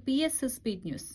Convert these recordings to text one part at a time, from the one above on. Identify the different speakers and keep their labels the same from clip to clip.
Speaker 1: PS speed news.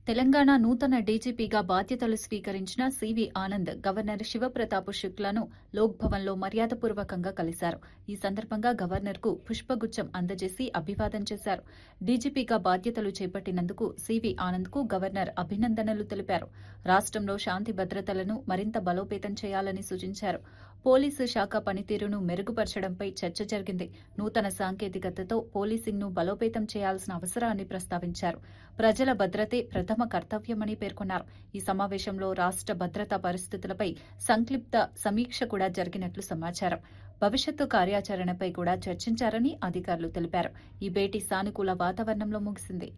Speaker 1: Telangana నూతన డీజీపీగా బాధ్యతలు స్వీకరించిన సివి ఆనంద్ గవర్నర్ శివప్రతాప్ శుక్లాను లోక్ భవన్లో మర్యాదపూర్వకంగా కలిశారు. ఈ సందర్భంగా గవర్నర్కు పుష్పగుచ్చం అందజేసి అభివాదం చేశారు. డీజీపీగా బాధ్యతలు చేపట్టినందుకు సివి ఆనంద్కు గవర్నర్ అభినందనలు తెలిపారు. రాష్ట్రంలో శాంతి భద్రతలను మరింత బలోపేతం చేయాలని సూచించారు. పోలీసు శాఖ పనితీరును మెరుగుపరచడంపై చర్చ జరిగింది. నూతన సాంకేతికతతో పోలీసింగ్ను బలోపేతం చేయాల్సిన అవసరాన్ని ప్రస్తావించారు. ప్రజల భద్రతే ప్రథమ కర్తవ్యమని పేర్కొన్నారు. ఈ సమావేశంలో రాష్ట్ర భద్రతా పరిస్థితులపై సంక్లిప్త సమీక్ష కూడా జరిగినట్లు సమాచారం. భవిష్యత్తు కార్యాచరణపై కూడా చర్చించారని అధికారులు తెలిపారు. ఈ భేటీ సానుకూల వాతావరణంలో ముగిసింది.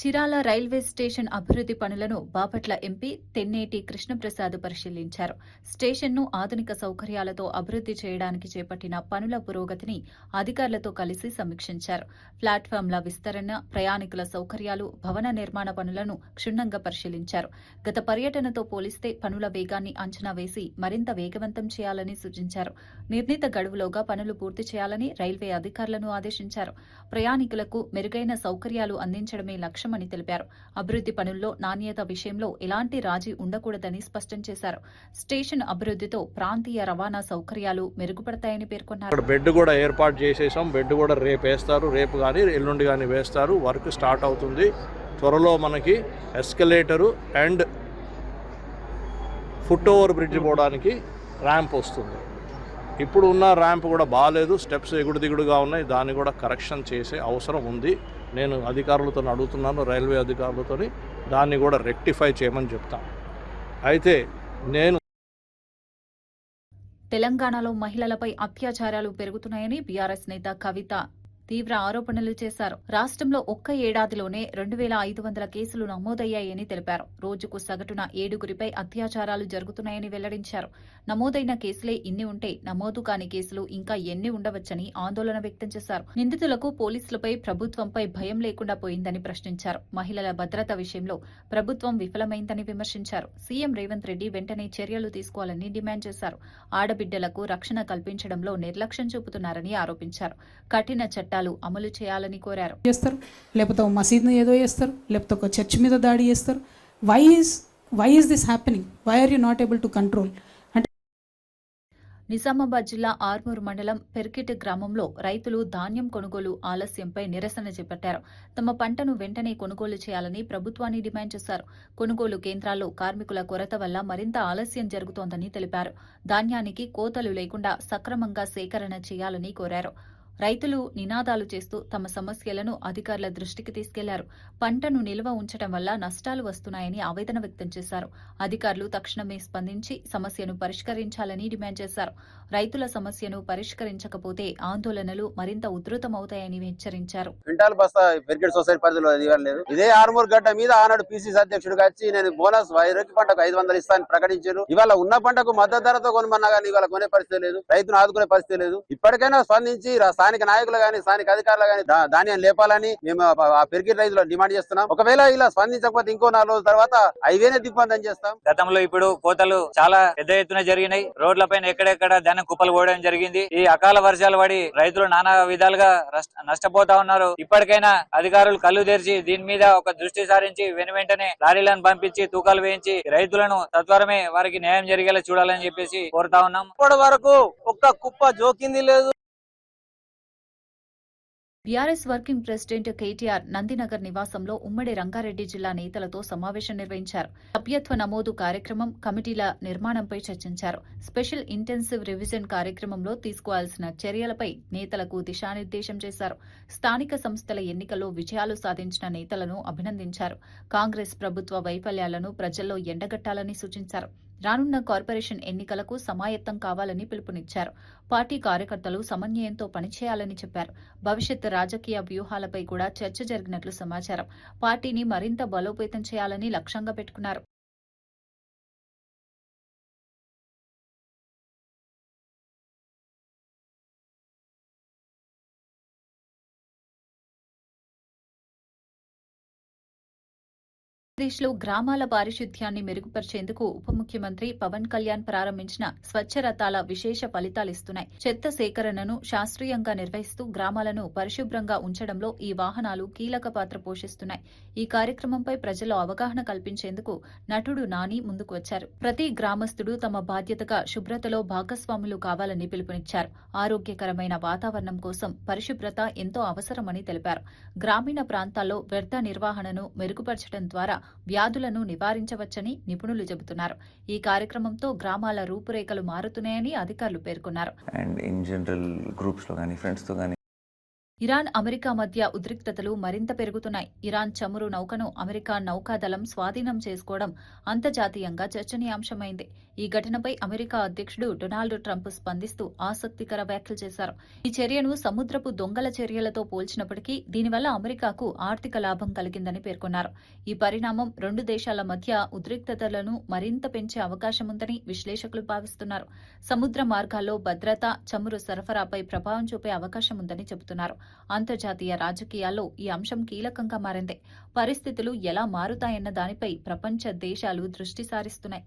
Speaker 1: చిరాల రైల్వే స్టేషన్ అభివృద్ది పనులను బాపట్ల ఎంపీ తెన్నేటి కృష్ణప్రసాద్ పరిశీలించారు. స్టేషన్ను ఆధునిక సౌకర్యాలతో అభివృద్ది చేయడానికి చేపట్టిన పనుల పురోగతిని అధికారులతో కలిసి సమీక్షించారు. ప్లాట్ఫామ్ల విస్తరణ, ప్రయాణికుల సౌకర్యాలు, భవన నిర్మాణ పనులను క్షుణ్ణంగా పరిశీలించారు. గత పర్యటనతో పోలిస్తే పనుల వేగాన్ని అంచనా వేసి మరింత వేగవంతం చేయాలని సూచించారు. నిర్ణీత గడువులోగా పనులు పూర్తి చేయాలని రైల్వే అధికారులను ఆదేశించారు. ప్రయాణికులకు మెరుగైన సౌకర్యాలు అందించడమే లక్ష్యమని తెలిపారు. అభివృద్ది పనుల్లో నాణ్యత విషయంలో ఎలాంటి రాజీ ఉండకూడదని స్పష్టం చేశారు. స్టేషన్ అభివృద్దితో ప్రాంతీయ రవాణా సౌకర్యాలు మెరుగుపడతాయని పేర్కొన్నారు.
Speaker 2: బెడ్ కూడా ఏర్పాటు చేసేసాం. బెడ్ కూడా రేపు వేస్తారు, రేపు కానీ ఎల్లుండి కానీ వేస్తారు. వర్క్ స్టార్ట్ అవుతుంది. త్వరలో మనకి ఎస్కలేటరు అండ్ ఫుట్ ఓవర్ బ్రిడ్జ్ పోవడానికి ర్యాంప్ వస్తుంది. ఇప్పుడు ఉన్న ర్యాంప్ కూడా బాగాలేదు, స్టెప్స్ ఎగుడు దిగుడుగా ఉన్నాయి. దాన్ని కూడా కరెక్షన్ చేసే అవసరం ఉంది. నేను అధికారులతో అడుగుతున్నాను, రైల్వే అధికారులతో దాన్ని కూడా రెక్టిఫై చేయమని చెప్తాను. అయితే నేను
Speaker 1: తెలంగాణలో మహిళలపై అత్యాచారాలు పెరుగుతున్నాయని బీఆర్ఎస్ నేత కవిత తీవ్ర ఆరోపణలు చేశారు. రాష్ట్రంలో ఒక్క ఏడాదిలోనే 2500 కేసులు నమోదయ్యాయని తెలిపారు. రోజుకు సగటున 7గురిపై అత్యాచారాలు జరుగుతున్నాయని వెల్లడించారు. నమోదైన కేసులే ఇన్ని ఉంటే నమోదు కాని కేసులు ఇంకా ఎన్ని ఉండవచ్చని ఆందోళన వ్యక్తం చేశారు. నిందితులకు పోలీసులపై, ప్రభుత్వంపై భయం లేకుండా పోయిందని ప్రశ్నించారు. మహిళల భద్రత విషయంలో ప్రభుత్వం విఫలమైందని విమర్శించారు. సీఎం రేవంత్ రెడ్డి వెంటనే చర్యలు తీసుకోవాలని డిమాండ్ చేశారు. ఆడబిడ్డలకు రక్షణ కల్పించడంలో నిర్లక్ష్యం చూపుతున్నారని ఆరోపించారు. కఠిన చట్టాలు అమలు చేయాలని కోరారు.
Speaker 3: లేకపోతే మసీద్ ఏదో చేస్తారు, లేకపోతే ఒక చర్చ్ మీద దాడి చేస్తారు. Why is this happening? Why are you not able to control?
Speaker 1: Nizamabad జిల్లా ఆర్మూర్ మండలం పెర్కిట్ గ్రామంలో రైతులు ధాన్యం కొనుగోలు ఆలస్యంపై నిరసన చేపట్టారు. తమ పంటను వెంటనే కొనుగోలు చేయాలని ప్రభుత్వాన్ని డిమాండ్ చేశారు. కొనుగోలు కేంద్రాల్లో కార్మికుల కొరత వల్ల మరింత ఆలస్యం జరుగుతోందని తెలిపారు. ధాన్యానికి కోతలు లేకుండా సక్రమంగా సేకరణ చేయాలని కోరారు. రైతులు నినాదాలు చేస్తూ తమ సమస్యలను అధికారుల దృష్టికి తీసుకెళ్లారు. పంటను నిల్వ ఉంచడం వల్ల నష్టాలు వస్తున్నాయని ఆవేదన వ్యక్తం చేశారు. అధికారులు తక్షణమే స్పందించి సమస్యను పరిష్కరించాలని డిమాండ్ చేశారు. రైతుల సమస్యను పరిష్కరించకపోతే ఆందోళనలు మరింత ఉధృతమవుతాయని హెచ్చరించారు.
Speaker 4: క్వింటాల్ బస్తా పెర్కిట్ సొసైటీ పరిధిలో ఇవ్వలేదు. ఇదే ఆర్మూర్ గడ్డ మీద ఆనాడు పీసీసీ అధ్యక్షుడిగా వచ్చి నేను బోనస్ వైరకి పంటకు 500 ఇస్తానని ప్రకటించారు. ఇవాళ ఉన్న పంటకు మద్దతు ధరతో కొనమన్నా కానీ ఇవాళ కొనే పరిస్థితి లేదు, రైతును ఆదుకునే పరిస్థితి లేదు. ఇప్పటికైనా స్పందించి స్థానిక నాయకులు గాని, స్థానిక అధికారులు గాని ధాన్యం లేపాలని మేము ఆ పెర్కిట్ రైతులు డిమాండ్ చేస్తున్నాం. ఒకవేళ ఇలా స్పందించకపోతే ఇంకో 4 రోజుల తర్వాత హైవేనే దిగ్బంధం చేస్తాం.
Speaker 5: గతంలో ఇప్పుడు కోతలు చాలా పెద్ద ఎత్తున జరిగినాయి. రోడ్లపైన ఎక్కడెక్కడ ధాన్యం కుప్పలు పోవడం జరిగింది. ఈ అకాల వర్షాలు పడి రైతులు నానా విధాలుగా నష్టపోతా ఉన్నారు. ఇప్పటికైనా అధికారులు కళ్ళు తెరిచి దీని మీద ఒక దృష్టి సారించి వెంటనే లారీలను పంపించి తూకాలు వేయించి రైతులను సత్వరమే వారికి న్యాయం జరిగేలా చూడాలని చెప్పేసి కోరుతా ఉన్నాం.
Speaker 4: ఇప్పటి వరకు ఒక్క కుప్ప జోకింది లేదు.
Speaker 1: BRS working president KTR Nandinagar నివాసంలో ఉమ్మడి రంగారెడ్డి జిల్లా నేతలతో సమావేశం నిర్వహించారు. సభ్యత్వ నమోదు కార్యక్రమం, కమిటీల నిర్మాణంపై చర్చించారు. స్పెషల్ ఇంటెన్సివ్ రివిజన్ కార్యక్రమంలో తీసుకోవాల్సిన చర్యలపై నేతలకు దిశానిర్దేశం చేశారు. స్థానిక సంస్థల ఎన్నికల్లో విజయాలు సాధించిన నేతలను అభినందించారు. కాంగ్రెస్ ప్రభుత్వ వైఫల్యాలను ప్రజల్లో ఎండగట్టాలని సూచించారు. రానున్న కార్పొరేషన్ ఎన్నికలకు సమాయత్తం కావాలని పిలుపునిచ్చారు. పార్టీ కార్యకర్తలు సమన్వయంతో పనిచేయాలని చెప్పారు. భవిష్యత్ రాజకీయ వ్యూహాలపై కూడా చర్చ జరిగినట్లు సమాచారం. పార్టీని మరింత బలోపేతం చేయాలని లక్ష్యంగా పెట్టుకున్నారు. ఆంధ్రప్రదేశ్లో గ్రామాల పారిశుధ్యాన్ని మెరుగుపరిచేందుకు ఉప ముఖ్యమంత్రి పవన్ కళ్యాణ్ ప్రారంభించిన స్వచ్ఛ రథాల విశేష ఫలితాలిస్తున్నాయి. చెత్త సేకరణను శాస్త్రీయంగా నిర్వహిస్తూ గ్రామాలను పరిశుభ్రంగా ఉంచడంలో ఈ వాహనాలు కీలక పాత్ర పోషిస్తున్నాయి. ఈ కార్యక్రమంపై ప్రజల్లో అవగాహన కల్పించేందుకు నటుడు నాని ముందుకు వచ్చారు. ప్రతి గ్రామస్తుడు తమ బాధ్యతగా శుభ్రతలో భాగస్వాములు కావాలని పిలుపునిచ్చారు. ఆరోగ్యకరమైన వాతావరణం కోసం పరిశుభ్రత ఎంతో అవసరమని తెలిపారు. గ్రామీణ ప్రాంతాల్లో వ్యర్థ నిర్వహణను మెరుగుపరచడం ద్వారా వ్యాధులను నివారించవచ్చని నిపుణులు చెబుతున్నారు. ఈ కార్యక్రమంతో గ్రామాల రూపురేఖలు మారుతున్నాయని అధికారులు పేర్కొన్నారు.
Speaker 6: అండ్ ఇన్ జనరల్ గ్రూప్స్ లో కానీ ఫ్రెండ్స్ తో కానీ
Speaker 1: ఇరాన్ అమెరికా మధ్య ఉద్రిక్తతలు మరింత పెరుగుతున్నాయి. ఇరాన్ చమురు నౌకను అమెరికా నౌకాదళం స్వాధీనం చేసుకోవడం అంతర్జాతీయంగా చర్చనీయాంశమైంది. ఈ ఘటనపై అమెరికా అధ్యక్షుడు డొనాల్డ్ ట్రంప్ స్పందిస్తూ ఆసక్తికర వ్యాఖ్యలు చేశారు. ఈ చర్యను సముద్రపు దొంగల చర్యలతో పోల్చినప్పటికీ దీనివల్ల అమెరికాకు ఆర్థిక లాభం కలిగిందని పేర్కొన్నారు. ఈ పరిణామం రెండు దేశాల మధ్య ఉద్రిక్తతలను మరింత పెంచే అవకాశముందని విశ్లేషకులు భావిస్తున్నారు. సముద్ర మార్గాల్లో భద్రత, చమురు సరఫరాపై ప్రభావం చూపే అవకాశముందని చెబుతున్నారు. అంతర్జాతీయ రాజకీయాల్లో ఈ అంశం కీలకంగా మారింది. పరిస్థితులు ఎలా మారుతాయన్న దానిపై ప్రపంచ దేశాలు దృష్టి సారిస్తున్నాయి.